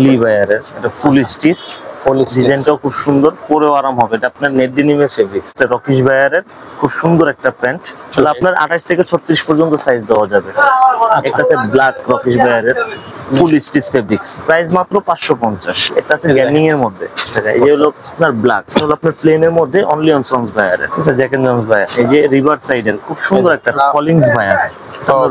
লিভায়ারের, এটা ফুল স্টিচ, ডিজাইনটাও খুব সুন্দর, পরেও আরাম হবে। এটা আপনার নেট ডেনিমের ফেব্রিক্স, রকিশ ভাইয়ারের খুব সুন্দর একটা প্যান্ট। তাহলে আপনার 28 থেকে 36 পর্যন্ত সাইজ দেওয়া যাবে। একটা আছে ব্ল্যাক রকিশ ভাইয়ারের ফুল স্টিচ ফেব্রিক্স, প্রাইস মাত্র 550। এটা আছে গ্যানিং এর মধ্যে। এই যে হলো আপনার ব্ল্যাক, হলো আপনার প্লেনের মধ্যে অনলি অন সন্স ভাইয়ারের, আচ্ছা জ্যাক এন্ড জন্স ভাইয়ার। এই যে রিভার সাইডের খুব সুন্দর একটা কলিংস ভাইয়ার,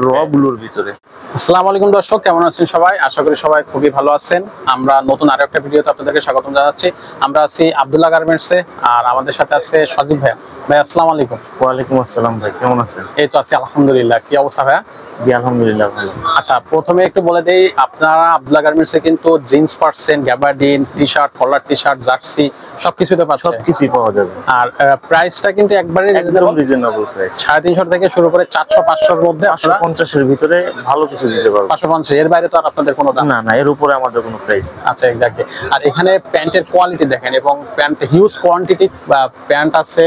র ব্লুর ভিতরে। আসসালামু আলাইকুম দর্শক, কেমন আছেন সবাই? আশা করি সবাই খুবই ভালো আছেন। আমরা নতুন আরো একটা ভিডিওতে আপনাদেরকে স্বাগতম জানাচ্ছি। আমরা আছি আব্দুল্লাহ গার্মেন্টসে, আর আমাদের সাথে আছে সজীব ভাই। ভাই আসসালামু আলাইকুম। ওয়ালাইকুম আসসালাম ভাই, কেমন আছেন? এই তো আছি আলহামদুলিল্লাহ। কি অবস্থা ভাইয়া? জি আলহামদুলিল্লাহ ভালো। আচ্ছা, প্রথমে একটু বলে দেই, আপনারা আব্দুল্লাহ গার্মেন্টসে কিন্তু জিন্স পাচ্ছেন, গ্যাবার্ডিন, টি শার্ট, কলার টি শার্ট, জার্সি সবকিছুই তো পাচ্ছেন। সবকিছুই পাওয়া যাবে। আর প্রাইসটা কিন্তু একবারে রিজনেবল প্রাইস, 350 থেকে শুরু করে 400-500 এর মধ্যে, 550 এর ভিতরে ভালো কিছু দিতে পারবো। 550 এর বাইরে তো আর আপনাদের কোনো দাম না, এর উপরে আমাদের কোনো প্রাইস নেই। আচ্ছা, এক্স্যাক্টলি। আর এখানে প্যান্টের কোয়ালিটি দেখেন, এবং প্যান্ট হিউজ কোয়ান্টিটি প্যান্ট আছে,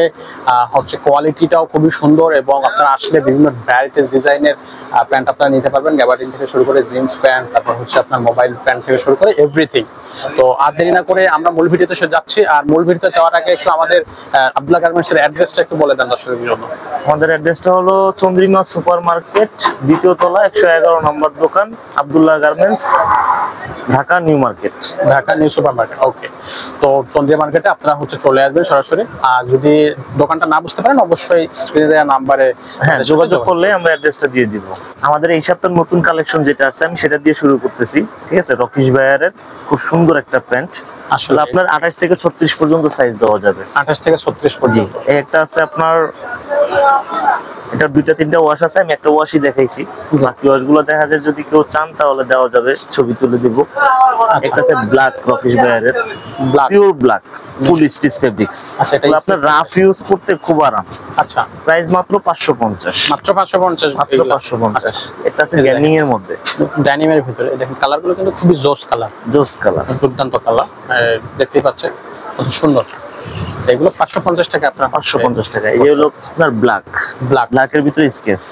হচ্ছে কোয়ালিটিটাও খুবই সুন্দর, এবং আপনারা আসলে বিভিন্ন ভ্যারাইটিস ডিজাইনের প্যান্ট আপনারা নিতে পারবেন। গ্যাবার্ডিন থেকে শুরু করে জিন্স প্যান্ট, তারপর হচ্ছে আপনার মোবাইল প্যান্ট থেকে শুরু করে এভরিথিং। তো আর দেরি না করে আমরা মূল ভিডিওতে যাচ্ছি। আর মূল ভিডিওতে যাওয়ার আগে একটু আমাদের আব্দুল্লাহ গার্মেন্টসের অ্যাড্রেসটা একটু বলে দেন দর্শকদের জন্য। আমাদের অ্যাড্রেসটা হলো চন্দ্রিমা সুপার মার্কেট, দ্বিতীয় তলা, 111 নম্বর দোকান, Abdullah garments, Dhaka new market. Dhaka new super market, okay. তো চন্দ্রিমা মার্কেটে আপনারা হচ্ছে চলে আসবেন সরাসরি। আর যদি দোকানটা না বুঝতে পারেন, অবশ্যই স্ক্রিনে দেওয়া নাম্বারে যোগাযোগ করলে আমরা অ্যাড্রেসটা দিয়ে দিব। আমাদের এই সপ্তাহের নতুন কালেকশন যেটা আছে আমি সেটা দিয়ে শুরু করতেছি, ঠিক আছে? রকিশ ভাইয়ারের খুব সুন্দর একটা প্যান্ট, আসলে আপনার 28 থেকে 36 পর্যন্ত সাইজ দেওয়া যাবে। 28 থেকে 36 পর্যন্ত। এই একটা আছে আপনার, এটা দুইটা তিনটা ওয়াশ আছে, আমি একটা ওয়াশই দেখাইছি, বাকি ওয়াশগুলো দেখা যায় যদি কেউ চান তাহলে দেওয়া যাবে, ছবি তুলে দিব। একটা আছে ব্ল্যাক রকিশ ভাইয়ারের, pure black full stitch fabrics. আচ্ছা, এটা আপনার রাফ ইউজ করতে খুব আরাম। আচ্ছা, প্রাইস মাত্র 550। মাত্র 550। মাত্র 550। এটা আছে গ্যানিং এর মধ্যে, ড্যানিমের ভিতরে। দেখেন কালারগুলো কিন্তু খুবই জোস কালার, দুর্দান্ত কালার, দেখতেই পাচ্ছেন কত সুন্দর। এগুলো 550 টাকা আপনার। 550 টাকা। এই হলো আপনার ব্ল্যাকের ভিতরে স্কেচ,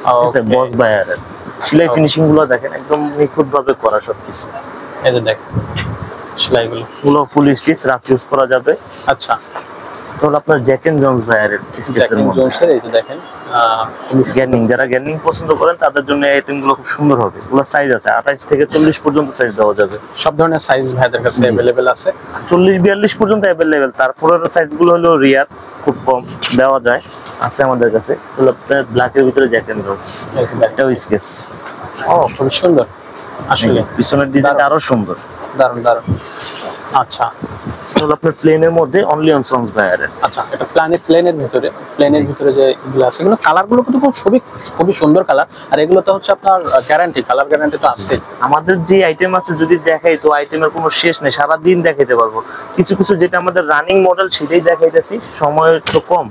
আচ্ছা বস ভাইয়ারের। সেলাই ফিনিশিং গুলো দেখেন, একদম নিখুঁত ভাবে করা সবকিছু। এই যে দেখেন সেলাইগুলো পুরো ফুল স্টিচ, রাফ ইউজ করা যাবে। আচ্ছা, তাহলে আপনার জ্যাক এন্ড জন্স ভাইয়ারের স্কেচের মধ্যে এই যে দেখেন গ্যানিং, যারা গ্যানিং পছন্দ করেন তাদের জন্য এই আইটেমগুলো খুব সুন্দর হবে। এগুলো সাইজ আছে 28 থেকে 40 পর্যন্ত সাইজ দেওয়া যাবে। সব ধরনের সাইজ ভাইদের কাছে अवेलेबल আছে, 40-42 পর্যন্ত अवेलेबल। তারপরের সাইজগুলো হলো রিয়ার, খুব কম দেওয়া যায়, আছে আমাদের কাছে। হলো আপনার ব্ল্যাকের ভিতরে জ্যাক এন্ড জন্স, এটাও স্কেচ। খুব সুন্দর, আসলে পিছনের ডিজাইনটা আরো সুন্দর, দারুণ দারুণ। আচ্ছা, হলো আপনার প্লেনের মধ্যে অনলি অন সন্স ভাইয়ারের। আচ্ছা, এটা প্লেনের ভিতরে যে এগুলো আছে, এগুলো কালারগুলো কিন্তু খুবই সুন্দর কালার। আর এগুলো তো হচ্ছে আপনার গ্যারান্টি, কালার গ্যারান্টি তো আছে। আমাদের যে আইটেম আছে যদি দেখাই তো আইটেমের কোনো শেষ নেই, সারা দিন দেখাইতে পারবো। কিছু যেটা আমাদের রানিং মডেল সেটাই দেখাইতেছি, সময় তো কম,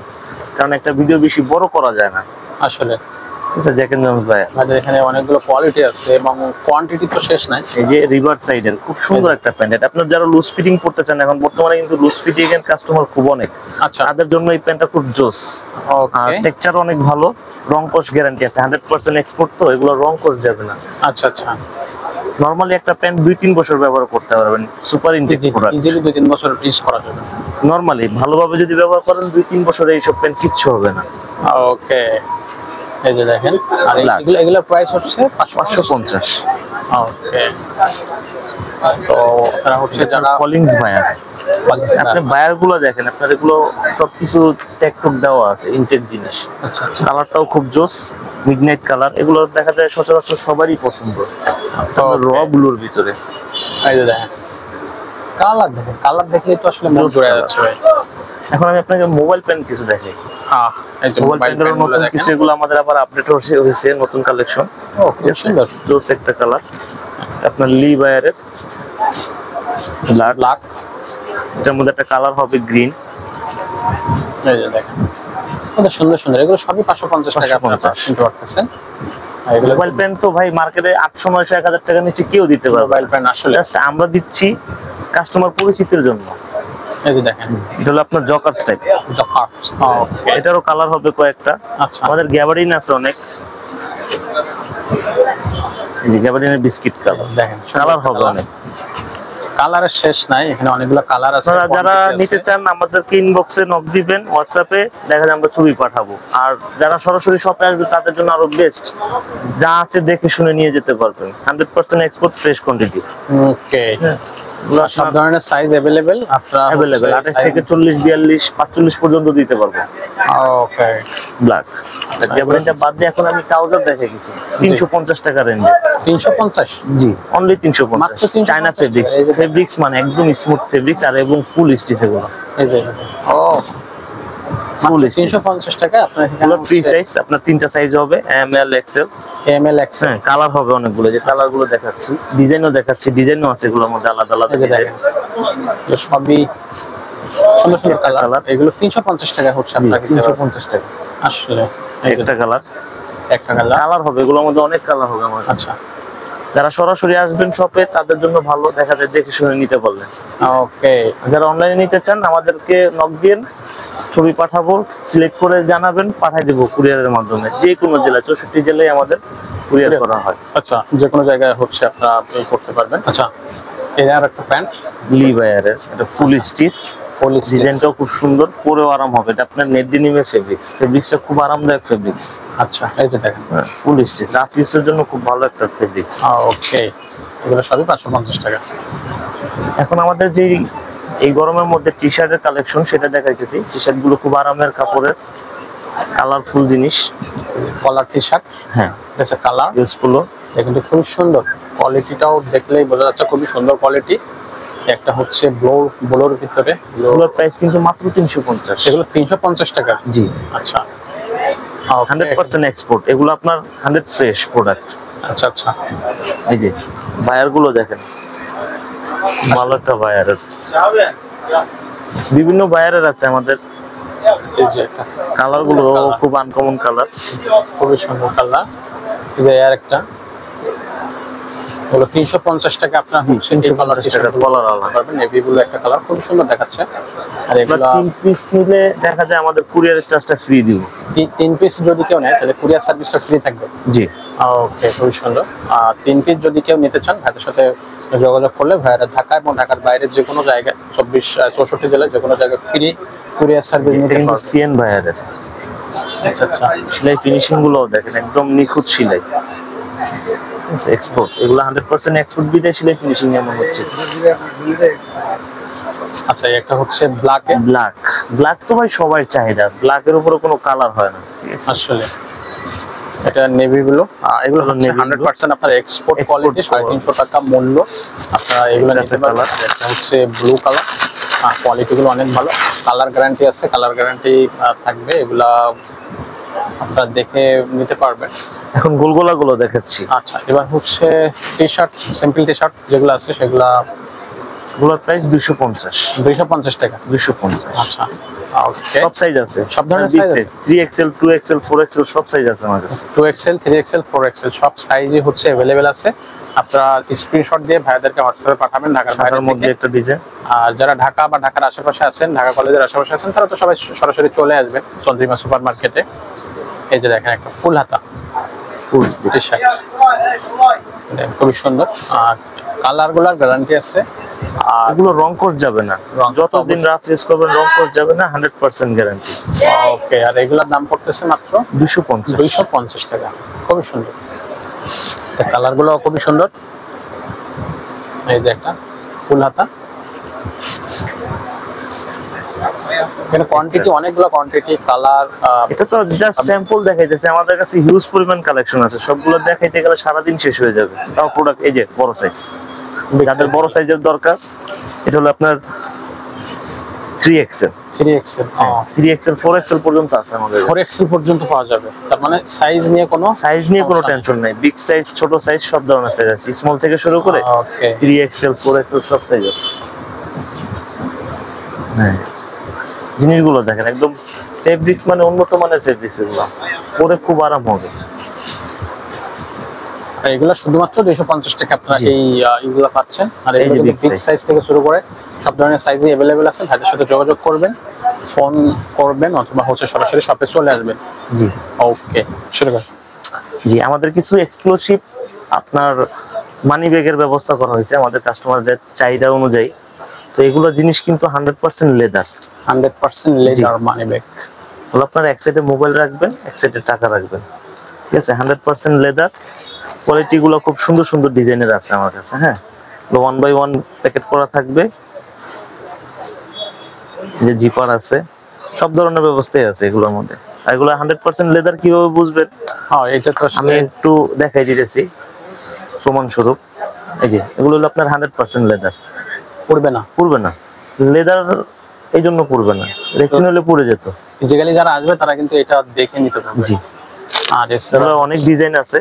কারণ একটা ভিডিও বেশি বড় করা যায় না আসলে। আচ্ছা, জ্যাক এন্ড জন্স ভাই, আমাদের এখানে অনেকগুলো কোয়ালিটি আছে এবং কোয়ান্টিটি তো শেষ নাই। এই যে রিভার সাইডের খুব সুন্দর একটা প্যান্ট, এটা আপনার যারা লুজ ফিটিং করতে চান, এখন বর্তমানে কিন্তু লুজ ফিটিং এর কাস্টমার খুব অনেক। আচ্ছা, তাদের জন্য এই প্যান্টটা খুব জোস। আর টেক্সচার অনেক ভালো, রং কোশ গ্যারান্টি আছে, 100% এক্সপোর্ট, তো এগুলো রং কোশ যাবে না। আচ্ছা আচ্ছা, নরমালি একটা প্যান্ট 2-3 বছর ব্যবহার করতে পারবেন, সুপার ইনটেক প্রোডাক্ট, ইজিলি 2-3 বছর ইউজ করা যাবে। নরমালি ভালোভাবে যদি ব্যবহার করেন 2-3 বছরে এইসব প্যান্ট কিচ্ছু হবে না। ওকে, এই যে দেখেন, আর এগুলো প্রাইস হচ্ছে 550। ওকে, তো আপনারা হচ্ছে যারা কলিংস ভাইয়ার, আপনি ভাইয়ার গুলো দেখেন, আপনার এগুলো সবকিছু ট্যাগ দেওয়া আছে, ইনটেক জিনিস। আচ্ছা, কালারটাও খুব জোস, মিডনাইট কালার। এগুলো দেখা যায় সচরাচর সবারই পছন্দ, র ব্লুর ভিতরে। এই যে দেখেন কালার দেখলেই তো আসলে মন জুড়ে যাচ্ছে ভাই। এখন আমি আপনাকে মোবাইল প্যান্ট কিছু দেখাই। এই যে মোবাইল প্যান্টের নতুন কিছু, এগুলো আমাদের আবার আপডেট হয়েছে, নতুন কালেকশন। খুব সুন্দর জোস একটা কালার, আপনার লিভায়ারের ব্ল্যাক, এটার মধ্যে একটা কালার হবে গ্রিন। এই যে দেখেন কত সুন্দর সুন্দর, এগুলো সবই 550 টাকা আপনারা কিনতে পারতেছেন। মোবাইল প্যান্ট তো ভাই মার্কেটে 800-900-1000 টাকা নিচে কেউ দিতে পারবে মোবাইল প্যান্ট, আসলে জাস্ট আমরা দিচ্ছি কাস্টমার পরিচিতির জন্য। এই যে দেখেন, এটা হলো আপনার জকার্স টাইপ, জকার্স। এটারও কালার হবে কয়েকটা। আচ্ছা, আমাদের গ্যাবার্ডিন আছে অনেক, গ্যাবার্ডিনের বিস্কিট কালার, দেখেন কালার হবে অনেক, কালারের শেষ নাই, এখানে অনেকগুলো কালার আছে। আপনারা যারা নিতে চান আমাদেরকে ইনবক্সে নক দিবেন, হোয়াটসঅ্যাপে দেখা যায় আমরা ছবি পাঠাবো। আর যারা সরাসরি শপে আসবে তাদের জন্য আরো বেস্ট, যা আছে দেখে শুনে নিয়ে যেতে পারবেন। 100% এক্সপোর্ট ফ্রেশ কোয়ান্টিটি। ওকে, সব ধরনের সাইজ अवेलेबल আপনারা अवेलेबल 28 থেকে 40 42 45 পর্যন্ত দিতে পারবো। ওকে, ব্ল্যাক গ্যাবার্ডিনটা বাদ দিয়ে এখন আমি ট্রাউজার দেখে কিছু 350 টাকা রেঞ্জে। 350? জি, অনলি 350। মাত্র 350 চায়না ফেব্রিক্স, ফেব্রিক্স মানে একদম স্মুথ ফেব্রিক্স আর এবং ফুল স্টিচ এগুলো। এই যে ও ফুল 350 টাকা। আপনার এগুলো ফ্রি সাইজ, আপনার তিনটা সাইজ হবে, M L XL. M L XL, হ্যাঁ, কালার হবে অনেকগুলো, যে কালার গুলো দেখাচ্ছি, ডিজাইনও দেখাচ্ছি, ডিজাইনও আছে এগুলোর মধ্যে আলাদা আলাদা ডিজাইন। সবই সুন্দর সুন্দর কালার। এগুলো 350 টাকা হচ্ছে আপনার, 350 টাকা আসলে। একটা কালার, একটা কালার কালার হবে এগুলোর মধ্যে অনেক কালার হবে আমার। আচ্ছা, যারা সরাসরি আসবেন শপে তাদের জন্য ভালো, দেখা যায় দেখে শুনে নিতে পারলেন। ওকে। যারা অনলাইনে নিতে চান আমাদেরকে নক দিন, ছবি পাঠাবো, সিলেক্ট করে জানাবেন, পাঠিয়ে দেবো কুরিয়ারের মাধ্যমে। যে কোনো জেলায়, 64 জেলায় আমাদের কুরিয়ার করা হয়। আচ্ছা, যে কোনো জায়গায় হচ্ছে আপনারা এই করতে পারবেন। আচ্ছা, এই আর একটা প্যান্ট লিভায়ারের, এটা ফুল স্টিচ, ডিজাইনটাও খুব সুন্দর, পরেও আরাম হবে। এটা আপনার নেট ডেনিমের ফেব্রিক্স, ফেব্রিক্সটা খুব আরামদায়ক ফেব্রিক্স। আচ্ছা, এই যে দেখেন ফুল স্টিচ, রাফ ইউজের জন্য খুব ভালো একটা ফেব্রিক্স। ওকে, এগুলো সবই 550 টাকা। এখন আমাদের যে এই গরমের মধ্যে টি শার্টের কালেকশন সেটা দেখাইতেছি। টি শার্ট গুলো খুব আরামের কাপড়ের, কালারফুল জিনিস, কলার টি শার্ট। হ্যাঁ, এটা কালার ইউজফুল, কিন্তু খুব সুন্দর, কোয়ালিটিটাও দেখলেই বোঝা যাচ্ছে খুবই সুন্দর কোয়ালিটি। একটা হচ্ছে ব্লোর ভিতরে, এগুলোর প্রাইস কিন্তু মাত্র 350। এগুলো 350 টাকা। জি, আচ্ছা, 100% এক্সপোর্ট, এগুলো আপনার 100 ফ্রেশ প্রোডাক্ট। আচ্ছা আচ্ছা, এই যে বায়ার গুলো দেখেন, ভালো একটা বায়ারের, বিভিন্ন বায়ারের আছে আমাদের। এই যে কালার গুলো খুব আনকমন কালার, খুবই সুন্দর কালার। এই যে আর একটা, এগুলো 350 টাকা। আপনার হচ্ছে এই কালার টি শার্ট কলার আলাদা পাবেন, নেভি ব্লু একটা কালার, খুব সুন্দর দেখাচ্ছে। আর এগুলো 3 পিস নিলে দেখা যায় আমাদের কুরিয়ারের চার্জটা ফ্রি দিব। 3 পিস যদি কেউ নেয় তাহলে কুরিয়ার সার্ভিসটা ফ্রি থাকবে। জি, ওকে, খুবই সুন্দর। 3 পিস যদি কেউ নিতে চান ভাইদের সাথে যোগাযোগ করলে ভাইরা ঢাকা এবং ঢাকার বাইরে যে কোনো জায়গায় 64 জেলায় যে কোনো জায়গায় ফ্রি কুরিয়ার সার্ভিস নিতে পারবেন। সিএন বায়ারের। আচ্ছা আচ্ছা, সেলাই ফিনিশিং গুলো দেখেন, একদম নিখুঁত সেলাই, এক্সপোর্ট। এগুলো 100% এক্সপোর্ট, বিদেশি সেলাই ফিনিশিং এমন হচ্ছে। আচ্ছা, একটা হচ্ছে ব্ল্যাকে, ব্ল্যাক, ব্ল্যাক তো ভাই সবার চাহিদা, ব্ল্যাকের উপরে কোনো কালার হয় না আসলে। এটা নেভি ব্লু, এগুলো হচ্ছে 100% আপনার এক্সপোর্ট কোয়ালিটি, 350 টাকা মূল্য। আপনারা এগুলো নিতে পারবেন। এটা হচ্ছে ব্লু কালার, কোয়ালিটি গুলো অনেক ভালো, কালার গ্যারান্টি আছে, কালার গ্যারান্টি থাকবে। এগুলা আপনারা দেখে নিতে পারবেন। এখন গোলগোলা গুলো দেখাচ্ছি। আচ্ছা, এবার হচ্ছে T shirt, simple T shirt যেগুলো আছে সেগুলা, এগুলোর প্রাইস 250 টাকা। 250। আচ্ছা, ওকে, সব সাইজ আছে, সব ধরনের সাইজ আছে, 3XL 2XL 4XL সব সাইজ আছে আমার কাছে। 2XL 3XL 4XL সব সাইজই হচ্ছে अवेलेबल আছে। আপনারা স্ক্রিনশট দিয়ে ভাইদেরকে হোয়াটসঅ্যাপে পাঠাবেন ঢাকার বাইরে মধ্যে একটা ডিজাইন। আর যারা ঢাকা বা ঢাকার আশেপাশে আছেন, ঢাকা কলেজের আশেপাশে আছেন, তারা তো সবাই সরাসরি চলে আসবেন চন্দ্রিমা সুপার মার্কেটে। এই যে দেখেন একটা ফুল হাতা ফুল টি শার্ট, খুবই সুন্দর। আর কালারগুলোর গ্যারান্টি আছে, আর এগুলো রং কোর্স যাবে না, যতদিন রাফ ইউজ করবেন রং কোর্স যাবে না, 100% গ্যারান্টি। ওকে, আর এগুলোর দাম পড়তেছে মাত্র 250 টাকা। খুবই সুন্দর, কালারগুলো খুবই সুন্দর। এই যে একটা ফুল হাতা, এখানে কোয়ান্টিটি অনেকগুলো কোয়ান্টিটি, কালার। এটা তো জাস্ট স্যাম্পল দেখাইতেছে, আমাদের কাছে হিউজ পরিমাণ কালেকশন আছে, সবগুলো দেখাইতে গেলে সারাদিন শেষ হয়ে যাবে। তাও প্রোডাক্ট এই যে বড় সাইজ, যাদের বড় সাইজের দরকার, এটা হলো আপনার 3XL 3XL 4XL পর্যন্ত আছে আমাদের। 4XL পর্যন্ত পাওয়া যাবে, তার মানে সাইজ নিয়ে কোনো টেনশন নাই। বিগ সাইজ, ছোট সাইজ, সব ধরনের সাইজ আছে, স্মল থেকে শুরু করে 3XL 4XL সব সাইজ আছে। হ্যাঁ, জিনিসগুলো দেখেন, একদম ফেব্রিক্স মানে উন্নত মানের ফেব্রিক্স, এগুলো পরে খুব আরাম হবে। এগুলা শুধুমাত্র 250 টাকা আপনারা এইগুলা পাচ্ছেন। আর এগুলো বিগ সাইজ থেকে শুরু করে সব ধরনের সাইজই अवेलेबल আছে। ভাইদের সাথে যোগাযোগ করবেন, ফোন করবেন, অথবা হচ্ছে সরাসরি শপে চলে আসবেন। জি, ওকে, শুরু করেন। জি, আমাদের কিছু এক্সক্লুসিভ আপনার মানি ব্যাগের ব্যবস্থা করা হয়েছে আমাদের কাস্টমারদের চাহিদা অনুযায়ী। তো এগুলো জিনিস কিন্তু 100% লেদার। 100% leather money bag. আপনার এক সাইডে মোবাইল রাখবেন, এক সাইডে টাকা রাখবেন, ঠিক আছে। 100% লেদার। কোয়ালিটি গুলো খুব সুন্দর সুন্দর ডিজাইনের আছে আমার কাছে। হ্যাঁ, 1 বাই 1 প্যাকেট করা থাকবে, যে জিপার আছে, সব ধরনের ব্যবস্থাই আছে এগুলোর মধ্যে। এগুলো 100% লেদার কিভাবে বুঝবেন? হ্যাঁ, এটা তো আমি একটু দেখাই দিতেছি প্রমাণ স্বরূপ। এই যে এগুলো হলো আপনার 100% লেদার। পড়বে না? পুড়বে না। লেদার এই জন্য পুড়বে না, রেক্সিন হলে পুড়ে যেত। ফিজিক্যালি যারা আসবে তারা কিন্তু এটা দেখে নিতে পারবে। জি। আর এগুলো অনেক ডিজাইন আছে,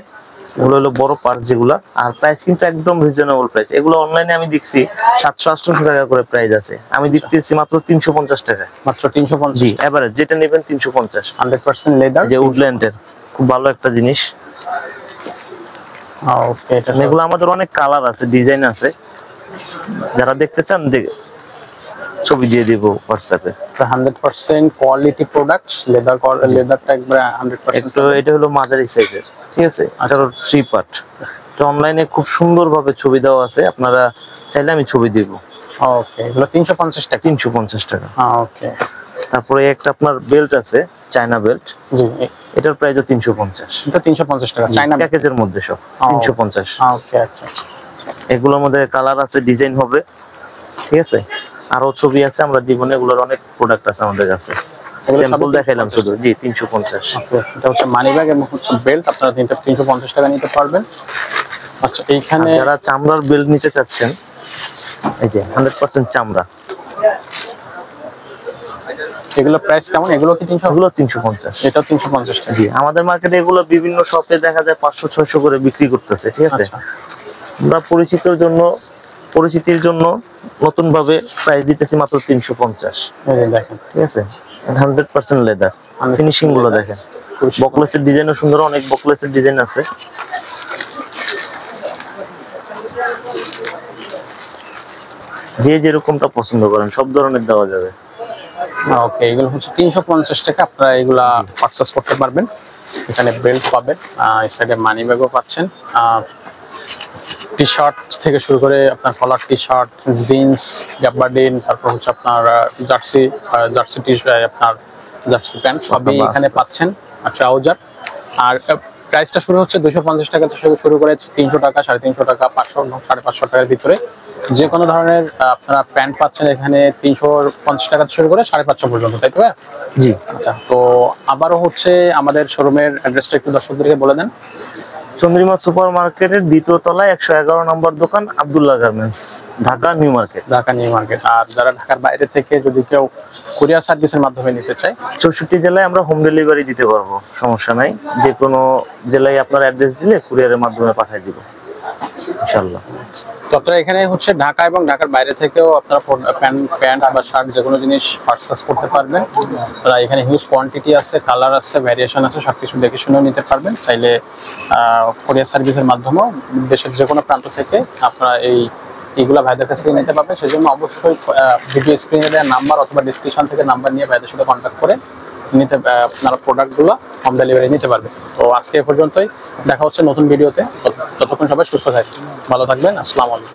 এগুলো হলো বড় পার্ট যেগুলা। আর প্রাইস কিন্তু একদম রিজনেবল প্রাইস। এগুলো অনলাইনে আমি দেখছি 700-800 টাকা করে প্রাইস আছে, আমি দিতেছি মাত্র 350 টাকা। মাত্র 350? জি, এভারেজ যেটা নেবেন 350। 100% লেদার, যে উডল্যান্ডের খুব ভালো একটা জিনিস। ওকে, এটা এগুলো আমাদের অনেক কালার আছে, ডিজাইন আছে, যারা দেখতে চান ছবি দিয়ে দিব হোয়াটসঅ্যাপে। 100% কোয়ালিটি প্রোডাক্ট, লেদারটা একবারে 100%। এটা হলো মাঝারি সাইজের, ঠিক আছে। এটা হলো 3 পার্ট। এটা অনলাইনে খুব সুন্দরভাবে ছবি দেওয়া আছে, আপনারা চাইলে আমি ছবি দিব। ওকে, এগুলো 350 টাকা। 350 টাকা। ওকে। তারপরে একটা আপনার বেল্ট আছে, চায়না বেল্ট। জি, এটার প্রাইসও 350। এটা 350 টাকা, চায়না প্যাকেজের মধ্যে সব 350। ওকে, আচ্ছা। এগুলোর মধ্যে কালার আছে, ডিজাইন হবে, ঠিক আছে। আরো ছবি আছে, আমরা দিব না। এগুলোর অনেক প্রোডাক্ট আছে আমাদের কাছে, স্যাম্পল দেখাইলাম শুধু। জি, 350। ওকে, এটা হচ্ছে মানি ব্যাগ এবং হচ্ছে বেল্ট, আপনারা 350 টাকা নিতে পারবেন। আচ্ছা, এইখানে যারা চামড়ার বেল্ট নিতে চাচ্ছেন, এই যে 100% চামড়া, এগুলো প্রাইস কেমন? এগুলো কি 300? এগুলো 350। এটা 350 টাকা। জি, আমাদের মার্কেটে এগুলো বিভিন্ন শপে দেখা যায় 500-600 করে বিক্রি করতেছে, ঠিক আছে। আমরা পরিচিতির জন্য নতুন ভাবে প্রাইস দিতেছি মাত্র 350। এই দেখেন, ঠিক আছে। 100% লেদার। ফিনিশিং গুলো দেখেন, বকলেসের ডিজাইনও সুন্দর, অনেক বকলেসের ডিজাইন আছে। যে যেরকমটা পছন্দ করেন সব ধরনের দেওয়া যাবে। ওকে, এগুলো হচ্ছে 350 টাকা, আপনারা এগুলা পারচেজ করতে পারবেন। এখানে বেল্ট পাবেন, এই সাইডে মানি ব্যাগও পাচ্ছেন, টি শার্ট থেকে শুরু করে আপনার কলার টি শার্ট, জিন্স, গ্যাবার্ডিন, তারপর হচ্ছে আপনার জার্সি আপনার জার্সি প্যান্ট সবই এখানে পাচ্ছেন, আর ট্রাউজার। আর প্রাইসটা শুরু হচ্ছে 250 টাকা থেকে শুরু করে 300 টাকা, 350 টাকা, 500, 550 টাকার ভিতরে যে কোনো ধরনের আপনারা প্যান্ট পাচ্ছেন এখানে। 350 টাকা থেকে শুরু করে 550 পর্যন্ত, তাই তো? জি। আচ্ছা, তো আবারও হচ্ছে আমাদের শোরুমের অ্যাড্রেসটা একটু দর্শকদেরকে বলে দেন। চন্দ্রিমা সুপার মার্কেটের 2য় তলায় 111 নম্বর দোকান, Abdullah garments, Dhaka new market. Dhaka new market. আর যারা ঢাকার বাইরে থেকে যদি কেউ কুরিয়ার সার্ভিসের মাধ্যমে নিতে চায়, 64 জেলায় আমরা হোম ডেলিভারি দিতে পারবো, সমস্যা নাই। যে কোনো জেলায় আপনার অ্যাড্রেস দিলে কুরিয়ারের মাধ্যমে পাঠিয়ে দিব ইনশাআল্লাহ। তো আপনারা এখানে হচ্ছে ঢাকা এবং ঢাকার বাইরে থেকেও আপনারা প্যান্ট বা শার্ট যে কোনো জিনিস পারচেজ করতে পারবেন। তারা এখানে হিউজ কোয়ান্টিটি আছে, কালার আছে, ভ্যারিয়েশন আছে, সবকিছু দেখে শুনেও নিতে পারবেন। চাইলে কুরিয়ার সার্ভিসের মাধ্যমেও দেশের যে কোনো প্রান্ত থেকে আপনারা এইগুলা ভাইদের কাছ থেকে নিতে পারবেন। সেজন্য অবশ্যই ভিডিও স্ক্রিনে দেওয়া নাম্বার অথবা ডিসক্রিপশন থেকে নাম্বার নিয়ে ভাইদের সাথে কন্ট্যাক্ট করে আপনারা প্রোডাক্টগুলো হোম ডেলিভারি নিতে পারবেন। তো আজকে এ পর্যন্তই, দেখা হচ্ছে নতুন ভিডিওতে। ততক্ষণ সবাই সুস্থ থাকবেন, ভালো থাকবেন। আসসালামু আলাইকুম।